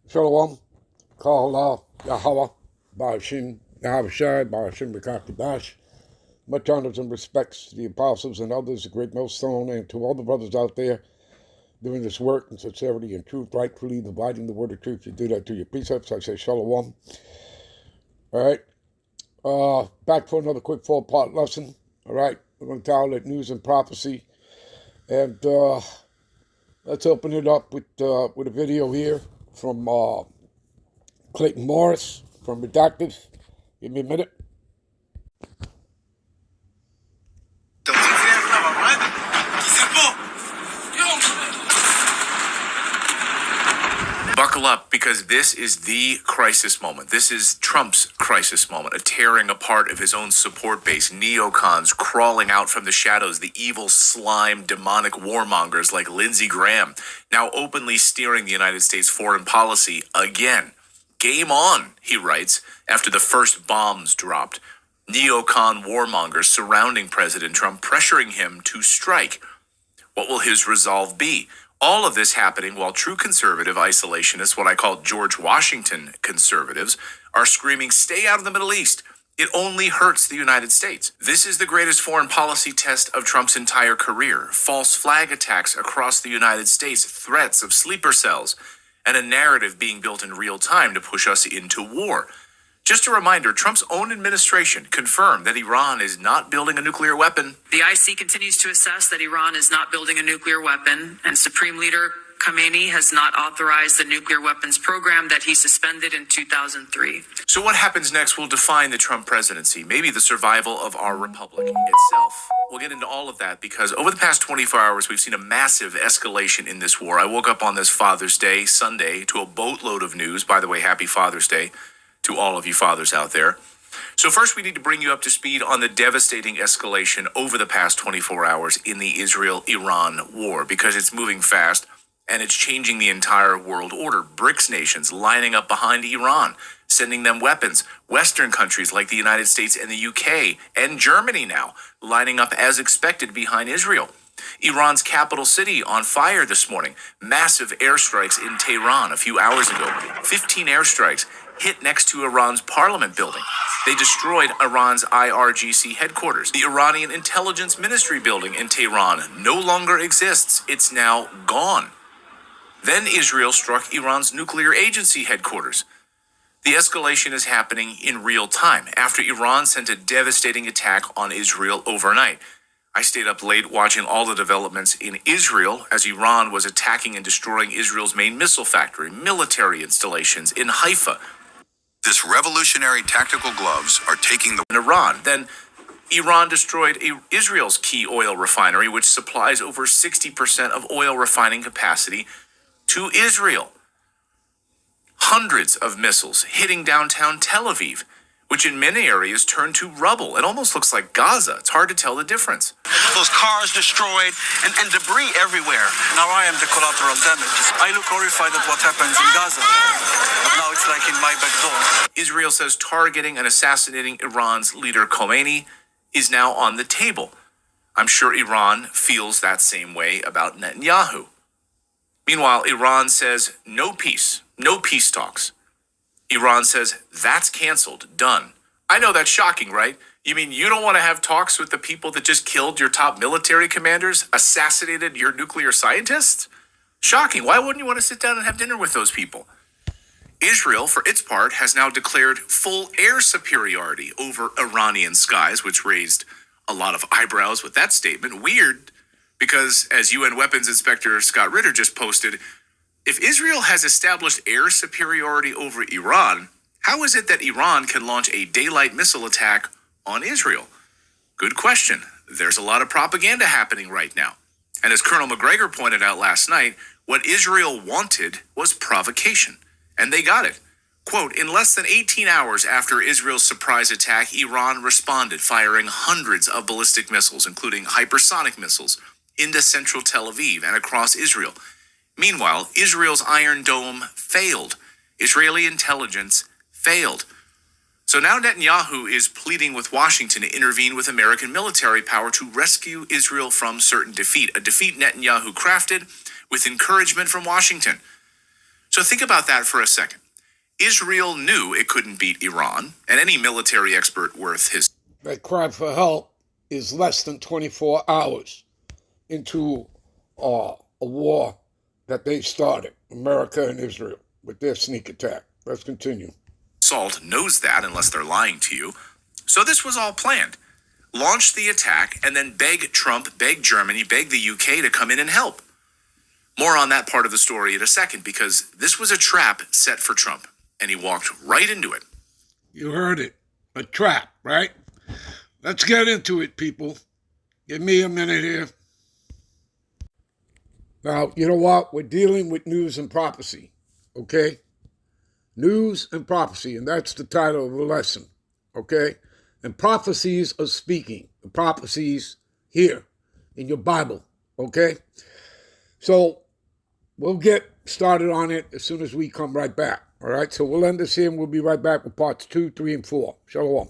Shalom, Kala, Yahweh, Ba'ashim, Yahavashai, Ba'ashim, Rekakadash. Much honors and respects to the apostles and others, the great millstone, and to all the brothers out there doing this work in sincerity and truth, rightfully dividing the word of truth. You do that through your precepts. I say Shalom. All right. Back for another quick 4-part lesson. All right. We're going to title it News and Prophecy. And let's open it up with a video here from Clayton Morris from Redacted. Give me a minute. Buckle up, because this is the crisis moment. This is Trump's crisis moment, a tearing apart of his own support base, neocons crawling out from the shadows, the evil slime, demonic warmongers like Lindsey Graham, now openly steering the United States foreign policy again. Game on, he writes, after the first bombs dropped. Neocon warmongers surrounding President Trump, pressuring him to strike. What will his resolve be? All of this happening while true conservative isolationists, what I call George Washington conservatives, are screaming, stay out of the Middle East. It only hurts the United States. This is the greatest foreign policy test of Trump's entire career. False flag attacks across the United States, threats of sleeper cells, and a narrative being built in real time to push us into war. Just a reminder, Trump's own administration confirmed that Iran is not building a nuclear weapon. The IC continues to assess that Iran is not building a nuclear weapon, and Supreme Leader Khamenei has not authorized the nuclear weapons program that he suspended in 2003. So what happens next will define the Trump presidency, maybe the survival of our republic itself. We'll get into all of that because over the past 24 hours, we've seen a massive escalation in this war. I woke up on this Father's Day, Sunday, to a boatload of news. By the way, happy Father's Day to all of you fathers out there. So first, we need to bring you up to speed on the devastating escalation over the past 24 hours in the Israel-Iran war, because it's moving fast and it's changing the entire world order. BRICS nations lining up behind Iran, sending them weapons. Western countries like the United States and the UK and Germany now lining up as expected behind Israel. Iran's capital city on fire this morning. Massive airstrikes in Tehran a few hours ago. 15 airstrikes hit next to Iran's parliament building. They destroyed Iran's IRGC headquarters. The Iranian Intelligence Ministry building in Tehran no longer exists. It's now gone. Then Israel struck Iran's nuclear agency headquarters. The escalation is happening in real time after Iran sent a devastating attack on Israel overnight. I stayed up late watching all the developments in Israel as Iran was attacking and destroying Israel's main missile factory, military installations in Haifa. This revolutionary tactical gloves are taking the... In Iran. Then Iran destroyed Israel's key oil refinery, which supplies over 60% of oil refining capacity to Israel. Hundreds of missiles hitting downtown Tel Aviv, which in many areas turned to rubble. It almost looks like Gaza. It's hard to tell the difference. Those cars destroyed and debris everywhere. Now I am the collateral damage. I look horrified at what happens in Gaza. But now it's like in my back door. Israel says targeting and assassinating Iran's leader Khamenei is now on the table. I'm sure Iran feels that same way about Netanyahu. Meanwhile, Iran says no peace talks. Iran says that's canceled, done. I know that's shocking, right? You mean you don't want to have talks with the people that just killed your top military commanders, assassinated your nuclear scientists? Shocking. Why wouldn't you want to sit down and have dinner with those people? Israel, for its part, has now declared full air superiority over Iranian skies, which raised a lot of eyebrows with that statement. Weird, because as UN Weapons Inspector Scott Ritter just posted, if Israel has established air superiority over Iran, how is it that Iran can launch a daylight missile attack on Israel? Good question. There's a lot of propaganda happening right now. And as Colonel McGregor pointed out last night, what Israel wanted was provocation. And they got it. Quote, in less than 18 hours after Israel's surprise attack, Iran responded, firing hundreds of ballistic missiles, including hypersonic missiles, into central Tel Aviv and across Israel. Meanwhile, Israel's Iron Dome failed. Israeli intelligence failed. So now Netanyahu is pleading with Washington to intervene with American military power to rescue Israel from certain defeat, a defeat Netanyahu crafted with encouragement from Washington. So think about that for a second. Israel knew it couldn't beat Iran, and any military expert worth his That cry for help is less than 24 hours into a war that they started, America and Israel, with their sneak attack. Let's continue. salt knows that unless they're lying to you. So this was all planned. Launch the attack and then beg Trump, beg Germany, beg the UK to come in and help. More on that part of the story in a second, because this was a trap set for Trump, and he walked right into it. You heard it. A trap, right? Let's get into it, people. Give me a minute here. Now, you know what? We're dealing with news and prophecy, okay? News and prophecy, and that's the title of the lesson, okay? And prophecies are speaking. The prophecies here in your Bible, okay? So we'll get started on it as soon as we come right back, all right? So we'll end this here, and we'll be right back with parts 2, 3, and 4. Shalom.